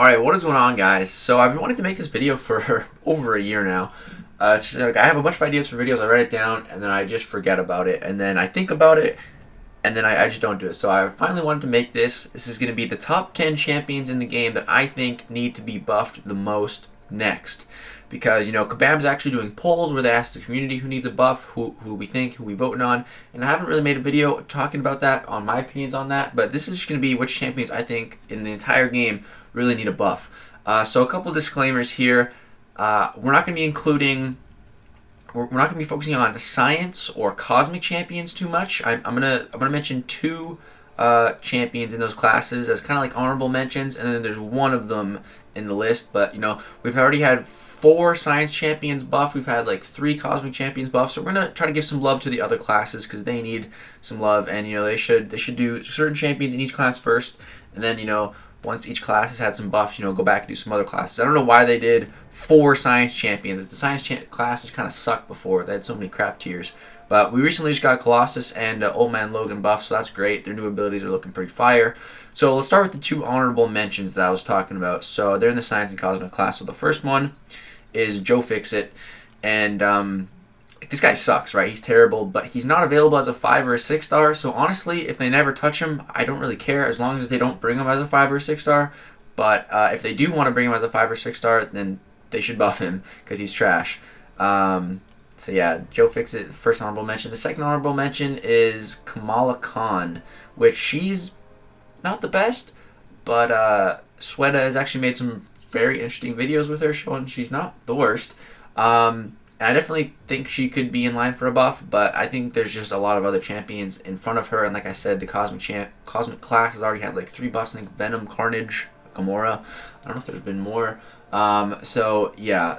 Alright, what is going on, guys? So I've been wanting to make this video for over a year now. It's just like I have a bunch of ideas for videos, I write it down, and then I just forget about it, and then I think about it, and then I just don't do it. So I finally wanted to make this. This is going to be the top 10 champions in the game that I think need to be buffed the most next. Because, you know, Kabam's actually doing polls where they ask the community who needs a buff, who we think, who we voting on. And I haven't really made a video talking about that, on my opinions on that. But this is just going to be which champions I think in the entire game really need a buff. So a couple disclaimers here. We're not going to be including... We're not going to be focusing on science or cosmic champions too much. I'm gonna mention two champions in those classes as kind of like honorable mentions, and then there's one of them in the list. But you know, we've already had 4 science champions buff. We've had like 3 cosmic champions buff. So we're gonna try to give some love to the other classes because they need some love, and you know they should do certain champions in each class first, and then you know once each class has had some buffs, you know, go back and do some other classes. I don't know why they did 4 science champions. The science classes kind of sucked before. They had so many crap tiers. But we recently just got Colossus and Old Man Logan buff, so that's great. Their new abilities are looking pretty fire. So let's start with the 2 honorable mentions that I was talking about. So they're in the science and cosmic class. So the first one is Joe Fixit. And this guy sucks, right? He's terrible, but he's not available as a 5 or a 6 star. So honestly, if they never touch him, I don't really care as long as they don't bring him as a 5 or a 6 star. But if they do want to bring him as a 5 or 6 star, then they should buff him because he's trash. So yeah, Joe Fixit, first honorable mention. The second honorable mention is Kamala Khan, which she's not the best, but Sweta has actually made some very interesting videos with her showing she's not the worst. And I definitely think she could be in line for a buff, but I think there's just a lot of other champions in front of her. And like I said, the Cosmic class has already had like 3 buffs. I think Venom, Carnage, Gamora. I don't know if there's been more. So yeah,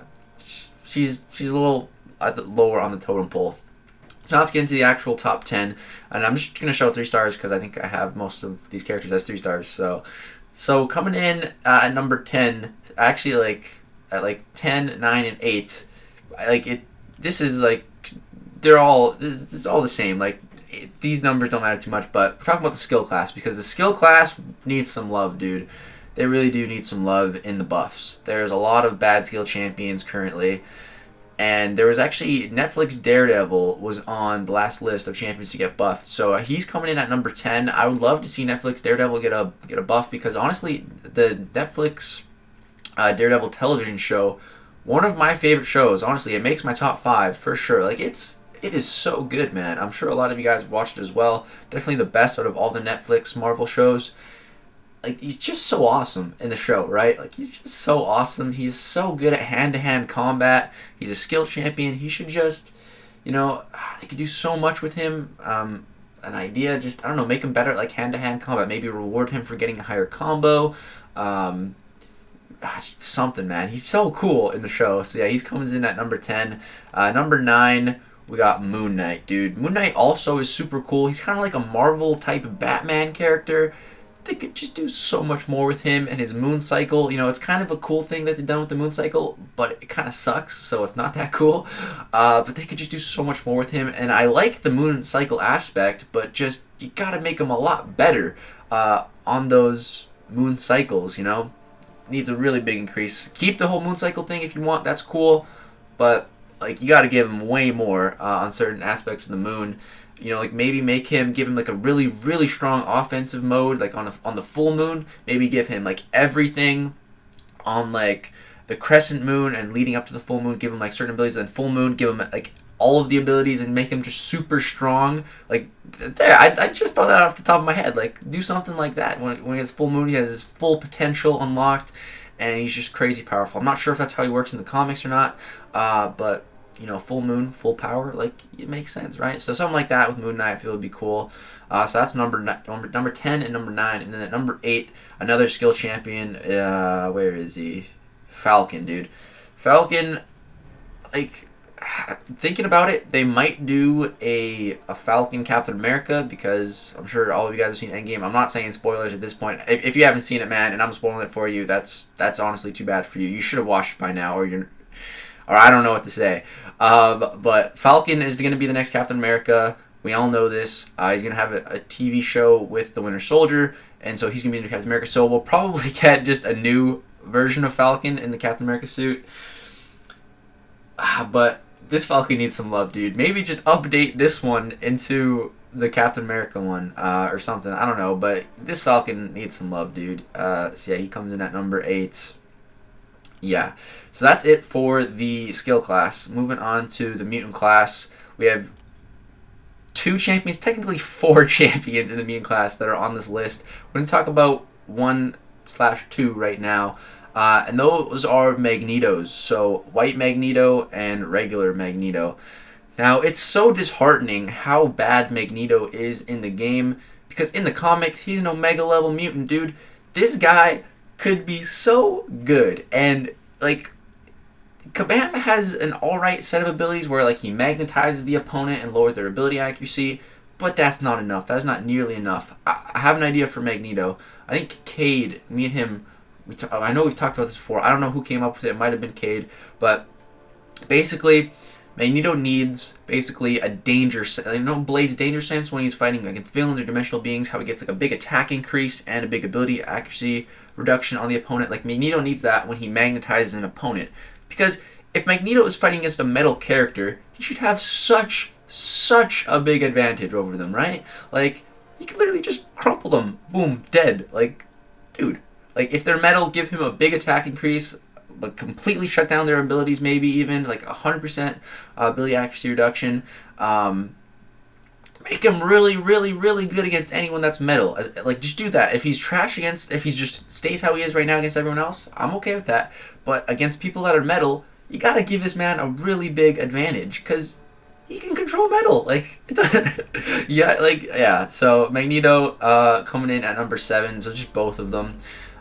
she's a little lower on the totem pole. So now let's get into the actual top 10. And I'm just going to show 3 stars because I think I have most of these characters as 3 stars. So coming in at number 10, actually at 10, 9, and 8. This is all the same. Like these numbers don't matter too much, but we're talking about the skill class because the skill class needs some love, dude. They really do need some love in the buffs. There's a lot of bad skill champions currently, and there was actually Netflix Daredevil was on the last list of champions to get buffed. So he's coming in at number 10. I would love to see Netflix Daredevil get a buff because honestly, the Netflix Daredevil television show, one of my favorite shows. Honestly, it makes my top 5 for sure. Like it is so good, man. I'm sure a lot of you guys have watched it as well. Definitely the best out of all the Netflix Marvel shows. Like he's just so awesome in the show, right? Like he's just so awesome. He's so good at hand-to-hand combat. He's a skill champion. He should just, you know, they could do so much with him. An idea, just I don't know, make him better at like hand-to-hand combat. Maybe reward him for getting a higher combo. Something, man. He's so cool in the show. So yeah, he's comes in at number 10. Number 9, we got Moon Knight, dude. Moon Knight also is super cool. He's kind of like a Marvel type Batman character. They could just do so much more with him and his moon cycle. You know, it's kind of a cool thing that they've done with the moon cycle, but it kind of sucks, so it's not that cool. But they could just do so much more with him, and I like the moon cycle aspect, but just you gotta make him a lot better on those moon cycles, you know? Needs a really big increase. Keep the whole moon cycle thing if you want, that's cool, but like you gotta give him way more on certain aspects of the moon. You know, like maybe give him like a really, really strong offensive mode, like on the full moon. Maybe give him like everything on like the crescent moon and leading up to the full moon. Give him like certain abilities, and full moon give him like all of the abilities and make him just super strong. Like there, I just thought that off the top of my head. Like do something like that. When he has full moon, he has his full potential unlocked, and he's just crazy powerful. I'm not sure if that's how he works in the comics or not, but you know, full moon, full power, like it makes sense, right? So something like that with Moon Knight I feel would be cool. So that's number 10 and number 9, and then at number 8, another skill champion. Where is he? Falcon, dude. Falcon, like thinking about it, they might do a Falcon Captain America because I'm sure all of you guys have seen Endgame. I'm not saying spoilers at this point. If you haven't seen it, man, and I'm spoiling it for you, that's honestly too bad for you. You should have watched it by now, or I don't know what to say. But Falcon is going to be the next Captain America. We all know this. He's going to have a TV show with the Winter Soldier, and so he's going to be the new Captain America. So we'll probably get just a new version of Falcon in the Captain America suit. But this Falcon needs some love, dude. Maybe just update this one into the Captain America one or something. I don't know, but this Falcon needs some love, dude. So yeah, he comes in at number 8. Yeah, so that's it for the skill class. Moving on to the mutant class, we have 2 champions, technically 4 champions in the mutant class that are on this list. We're going to talk about 1/2 right now, and those are Magnetos. So white Magneto and regular Magneto. Now, it's so disheartening how bad Magneto is in the game, because in the comics, he's an Omega level mutant, dude. This guy could be so good, and like Kabam has an alright set of abilities where like he magnetizes the opponent and lowers their ability accuracy, but that's not enough. That's not nearly enough. I have an idea for Magneto. I think Cade, me and him, I know we've talked about this before. I don't know who came up with it. It might have been Cade, but basically Magneto needs basically a danger sense. You know Blade's danger sense when he's fighting against villains or dimensional beings, how he gets like a big attack increase and a big ability accuracy reduction on the opponent. Like Magneto needs that when he magnetizes an opponent. Because if Magneto is fighting against a metal character, he should have such a big advantage over them, right? Like, he could literally just crumple them. Boom, dead. Like, dude. Like, if they're metal, give him a big attack increase, but completely shut down their abilities, maybe even like 100% ability accuracy reduction. Make him really good against anyone that's metal. Like, just do that. If he's trash if he just stays how he is right now against everyone else, I'm okay with that. But against people that are metal, you gotta give this man a really big advantage, because he can control metal. Like, yeah. So Magneto coming in at number 7, so just both of them.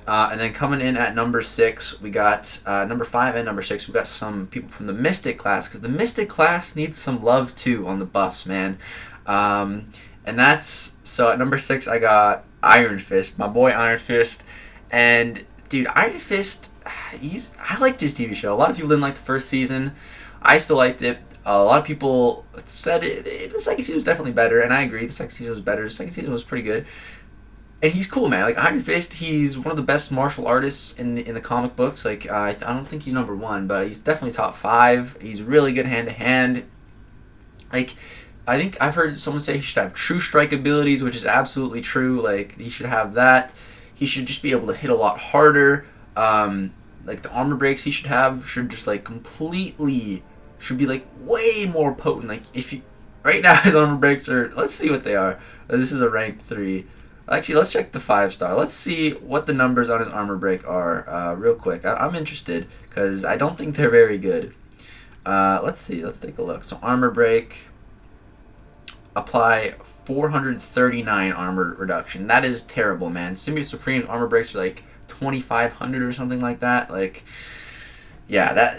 And then coming in at number 6, we got number 5 and number 6. We got some people from the Mystic class, because the Mystic class needs some love too on the buffs, man. And that's, so at number 6 I got Iron Fist, my boy Iron Fist. And dude, Iron Fist, I liked his TV show. A lot of people didn't like the first season. I still liked it. A lot of people said the second season was definitely better, and I agree. The second season was better. The second season was pretty good. And he's cool, man. Like, Iron Fist, he's one of the best martial artists in the comic books. Like, I don't think he's number 1, but he's definitely top 5. He's really good hand-to-hand. Like, I think I've heard someone say he should have true strike abilities, which is absolutely true. Like, he should have that. He should just be able to hit a lot harder. Like, the armor breaks he should have should just, like, should be, like, way more potent. Like, right now his armor breaks are, let's see what they are. This is a rank 3. Actually, let's check the 5-star. Let's see what the numbers on his armor break are real quick. I'm interested, because I don't think they're very good. Let's see. Let's take a look. So, armor break. Apply 439 armor reduction. That is terrible, man. Symbiote Supreme's armor breaks are like 2,500 or something like that. Like, yeah,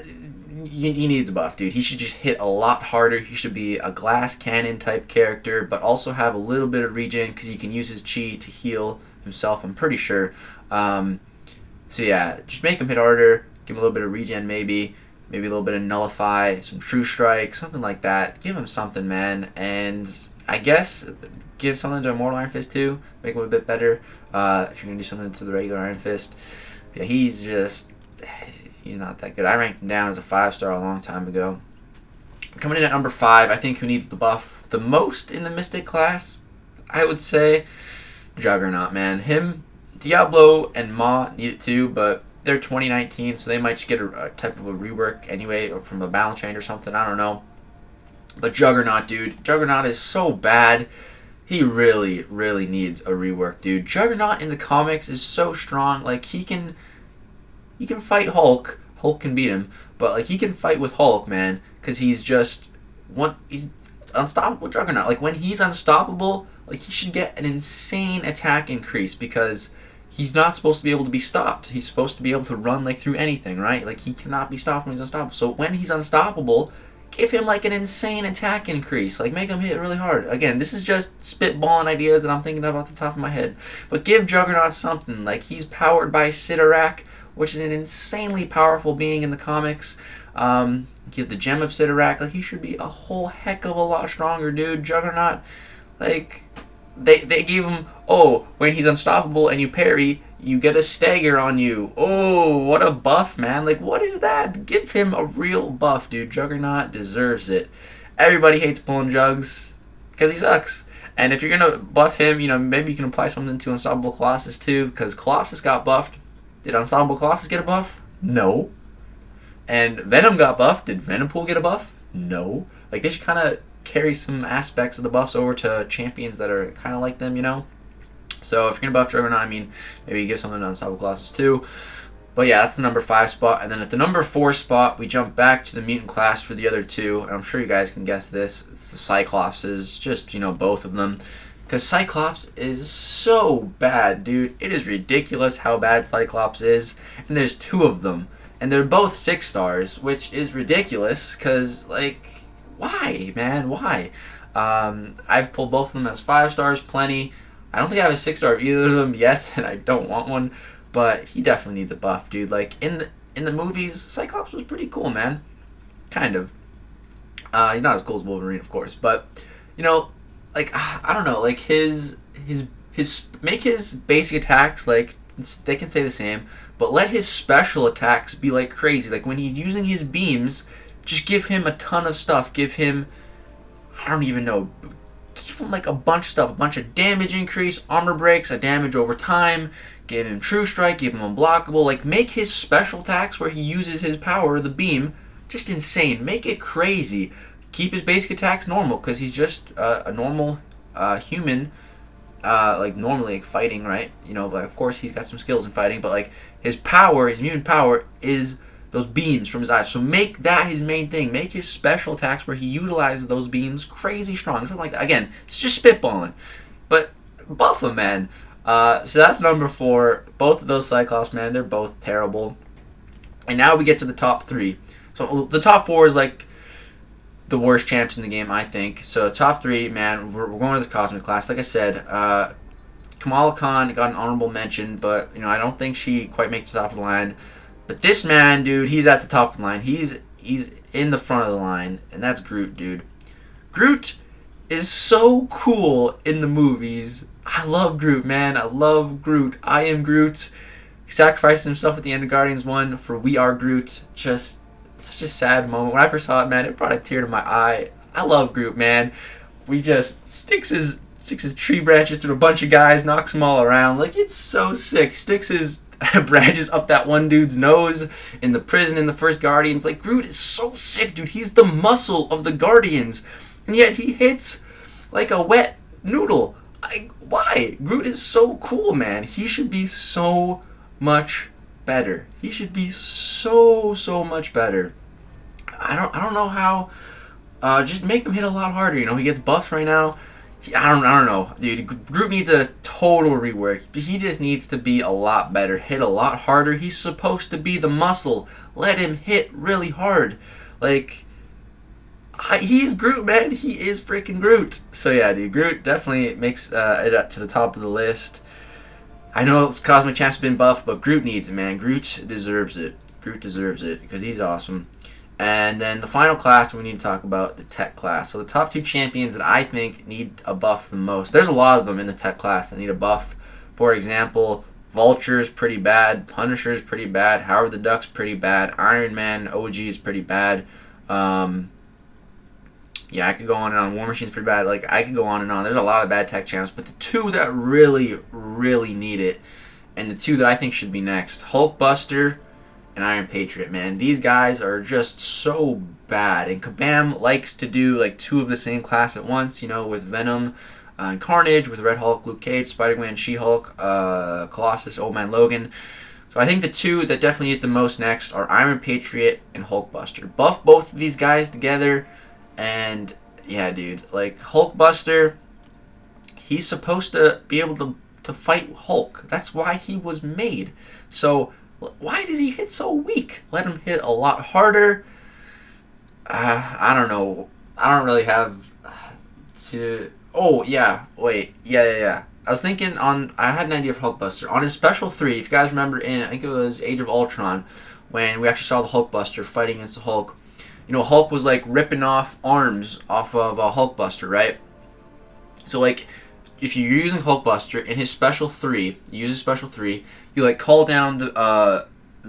he needs a buff, dude. He should just hit a lot harder. He should be a glass cannon type character, but also have a little bit of regen, because he can use his chi to heal himself, I'm pretty sure. So yeah, just make him hit harder. Give him a little bit of regen, maybe a little bit of nullify, some true strike, something like that. Give him something, man. And I guess give something to Immortal Iron Fist too. Make him a bit better. If you're gonna do something to the regular Iron Fist, yeah, he's not that good. I ranked him down as a 5-star a long time ago. Coming in at number 5, I think who needs the buff the most in the Mystic class, I would say Juggernaut, man. Him, Diablo, and Ma need it too, but they're 2019, so they might just get a type of a rework anyway, or from a balance change or something. I don't know. But Juggernaut, dude. Juggernaut is so bad. He really needs a rework, dude. Juggernaut in the comics is so strong. Like, he can fight Hulk. Hulk can beat him. But, like, he can fight with Hulk, man. Because he's unstoppable Juggernaut. Like, when he's unstoppable, like, he should get an insane attack increase, because he's not supposed to be able to be stopped. He's supposed to be able to run, like, through anything, right? Like, he cannot be stopped when he's unstoppable. So when he's unstoppable, give him, like, an insane attack increase. Like, make him hit really hard. Again, this is just spitballing ideas that I'm thinking of off the top of my head. But give Juggernaut something. Like, he's powered by Sidorak, which is an insanely powerful being in the comics. Give the Gem of Sidorak. Like, he should be a whole heck of a lot stronger, dude. Juggernaut, like, they gave him, oh, when he's unstoppable and you parry, You get a stagger on you. Oh, what a buff, man. Like, what is that? Give him a real buff, dude. Juggernaut deserves it. Everybody hates pulling Jugs because he sucks. And if you're going to buff him, you know, maybe you can apply something to Unstoppable Colossus too, because Colossus got buffed. Did Unstoppable Colossus get a buff? No. And Venom got buffed. Did Venompool get a buff? No. Like, they should kind of carry some aspects of the buffs over to champions that are kind of like them, you know? So if you're going to buff Juggernaut, I mean, maybe you give something to Unstoppable Colossus too. But yeah, that's the number 5 spot. And then at the number 4 spot, we jump back to the mutant class for the other two. And I'm sure you guys can guess this. It's the Cyclopses, just, you know, both of them. Because Cyclops is so bad, dude. It is ridiculous how bad Cyclops is. And there's 2 of them. And they're both 6 stars, which is ridiculous. Because, like, why, man? Why? I've pulled both of them as 5 stars, plenty. I don't think I have a 6 star of either of them yet, and I don't want one. But he definitely needs a buff, dude. Like, in the movies, Cyclops was pretty cool, man. Kind of. He's not as cool as Wolverine, of course. But, you know, like, I don't know. Like, his make his basic attacks, like, they can stay the same. But let his special attacks be, like, crazy. Like, when he's using his beams, just give him a ton of stuff. Give him, I don't even know, give him, like, a bunch of stuff. A bunch of damage increase, armor breaks, a damage over time. Give him True Strike, give him Unblockable. Like, make his special attacks where he uses his power, the beam, just insane. Make it crazy. Keep his basic attacks normal, because he's just a normal human, like, normally, like, fighting, right? You know, but of course he's got some skills in fighting, but, like, his power, his mutant power, is those beams from his eyes. So make that his main thing. Make his special attacks where he utilizes those beams crazy strong. Something like that. Again, it's just spitballing. But buff him, man. So that's number 4. Both of those Cyclops, man, they're both terrible. And now we get to the top 3. So the top 4 is like the worst champs in the game, I think. So top 3, man, we're going with the Cosmic class. Like I said, Kamala Khan got an honorable mention, but you know, I don't think she quite makes the top of the line. But this man, dude, he's at the top of the line. He's in the front of the line, and that's Groot, dude. Groot is so cool in the movies. I love Groot, man. I love Groot. I am Groot. He sacrifices himself at the end of Guardians 1 for We Are Groot. Just such a sad moment. When I first saw it, man, it brought a tear to my eye. I love Groot, man. We just sticks his tree branches through a bunch of guys, knocks them all around. Like, it's so sick. Sticks his branches up that one dude's nose in the prison in the first Guardians. Like, Groot is so sick, dude. He's the muscle of the Guardians. And yet he hits like a wet noodle. Why? Groot is so cool, man. He should be so much better. He should be so much better. I don't know how. Just make him hit a lot harder. You know, he gets buffs right now. I don't know, dude. Groot needs a total rework. He just needs to be a lot better, hit a lot harder. He's supposed to be the muscle. Let him hit really hard. Like, he's Groot, man. He is freaking Groot. So yeah, dude, Groot definitely makes it up to the top of the list. I know Cosmic Champ's been buffed, but Groot needs it, man. Groot deserves it. Groot deserves it because he's awesome. And then the final class we need to talk about, the Tech class. So the top 2 champions that I think need a buff the most. There's a lot of them in the Tech class that need a buff. For example, Vulture's pretty bad. Punisher's pretty bad. Howard the Duck's pretty bad. Iron Man OG is pretty bad. Yeah, I could go on and on. War Machine's pretty bad. Like, I could go on and on. There's a lot of bad Tech champs. But the 2 that really, really need it, and the 2 that I think should be next, Hulkbuster and Iron Patriot, man. These guys are just so bad. And Kabam likes to do like 2 of the same class at once, you know, with Venom and Carnage, with Red Hulk, Luke Cage, Spider-Man, She-Hulk, Colossus, Old Man Logan. So I think the 2 that definitely need the most next are Iron Patriot and Hulkbuster. Buff both of these guys together, and yeah, dude, like Hulkbuster, he's supposed to be able to fight Hulk. That's why he was made. So why does he hit so weak? Let him hit a lot harder. I don't know. I don't really have to. Oh yeah, wait, yeah. I was thinking I had an idea for Hulkbuster on his special 3. If you guys remember, I think it was Age of Ultron, when we actually saw the Hulkbuster fighting against the Hulk. You know, Hulk was like ripping off arms off of Hulkbuster, right? So like, if you're using Hulkbuster in his special 3, you use his special 3, you like call down the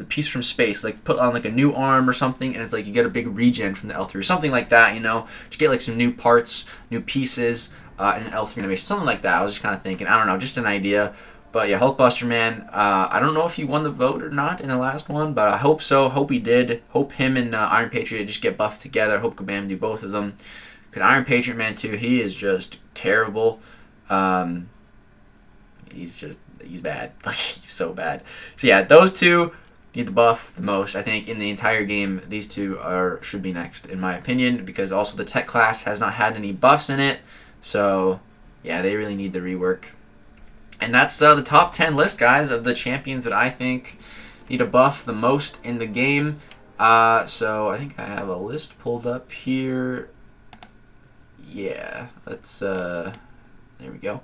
piece from space, like put on like a new arm or something, and it's like you get a big regen from the L3 or something like that, you know, to get like some new parts, new pieces, in an L3 animation, something like that. I was just kind of thinking, I don't know, just an idea. But yeah, Hulkbuster, man, I don't know if he won the vote or not in the last one, but I hope so. Hope he did. Hope him and Iron Patriot just get buffed together. Hope Kabam do both of them. Because Iron Patriot, man, too, he is just terrible. He's bad. He's so bad. So yeah, those two need the buff the most. I think in the entire game, these two should be next, in my opinion, because also the tech class has not had any buffs in it. So yeah, they really need the rework. And that's the top 10 list, guys, of the champions that I think need a buff the most in the game. So I think I have a list pulled up here. Yeah, let's, there we go.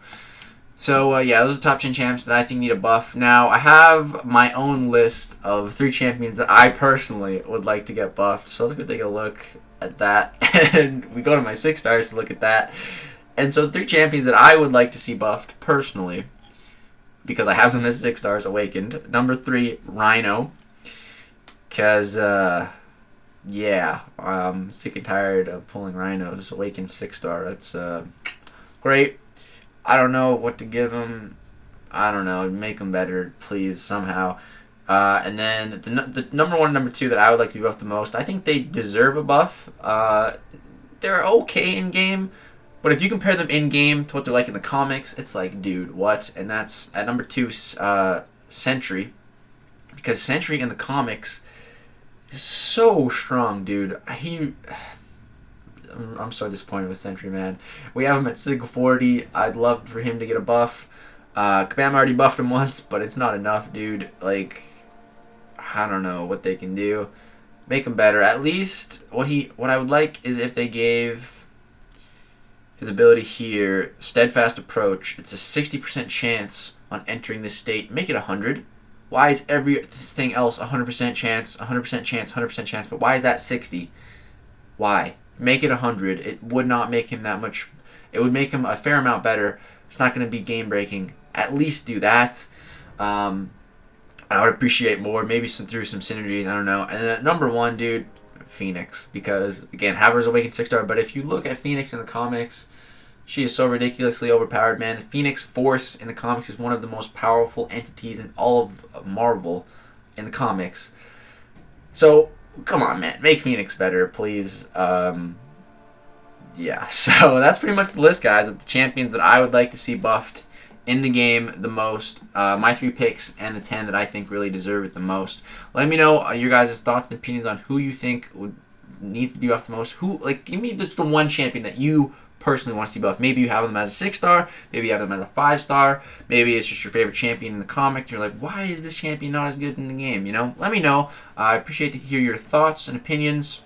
So, yeah, those are the top 10 champs that I think need a buff. Now, I have my own list of 3 champions that I personally would like to get buffed. So let's go take a look at that. And we go to my 6 stars to look at that. And so 3 champions that I would like to see buffed personally, because I have them as 6 stars, Awakened. Number 3, Rhino. Because, yeah, I'm sick and tired of pulling Rhinos. Awakened 6-star. That's great. I don't know what to give him. I don't know. Make him better, please, somehow. And then the number 1 and number 2 that I would like to be buffed the most, I think they deserve a buff. They're okay in-game. But if you compare them in-game to what they're like in the comics, it's like, dude, what? And that's at number 2, Sentry. Because Sentry in the comics is so strong, dude. I'm so disappointed with Sentry, man. We have him at Sig 40. I'd love for him to get a buff. Kabam already buffed him once, but it's not enough, dude. Like, I don't know what they can do. Make him better. At least what I would like is if they gave his ability here, Steadfast Approach. It's a 60% chance on entering this state. Make it 100. Why is everything else 100% chance, 100% chance, 100% chance, but why is that 60? Why? Make it 100. It would not make him that much. It would make him a fair amount better. It's not going to be game breaking. At least do that. I would appreciate more. Maybe through some synergies. I don't know. And then at number 1, dude, Phoenix, because again, Haver's Awakened 6-star, but if you look at Phoenix in the comics, she is so ridiculously overpowered, man. The Phoenix Force in the comics is one of the most powerful entities in all of Marvel in the comics. So come on, man, make Phoenix better, please. Yeah, so that's pretty much the list, guys, of the champions that I would like to see buffed in the game the most. My 3 picks and the 10 that I think really deserve it the most. Let me know your guys' thoughts and opinions on who you think needs to be buffed the most. Give me the 1 champion that you personally want to see buffed. Maybe you have them as a 6-star. Maybe you have them as a 5-star. Maybe it's just your favorite champion in the comic. You're like, why is this champion not as good in the game? You know, let me know. I appreciate to hear your thoughts and opinions.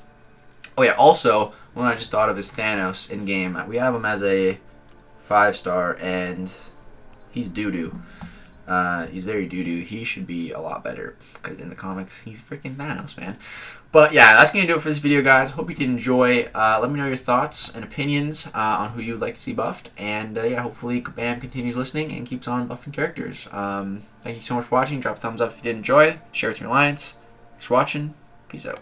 Oh yeah, also, one I just thought of is Thanos in game. We have him as a 5-star, and he's doo-doo. He's very doo-doo. He should be a lot better, because in the comics, he's freaking Thanos, man. But yeah, that's going to do it for this video, guys. Hope you did enjoy. Let me know your thoughts and opinions on who you'd like to see buffed. And yeah, hopefully Kabam continues listening and keeps on buffing characters. Thank you so much for watching. Drop a thumbs up if you did enjoy. Share with your alliance. Thanks for watching. Peace out.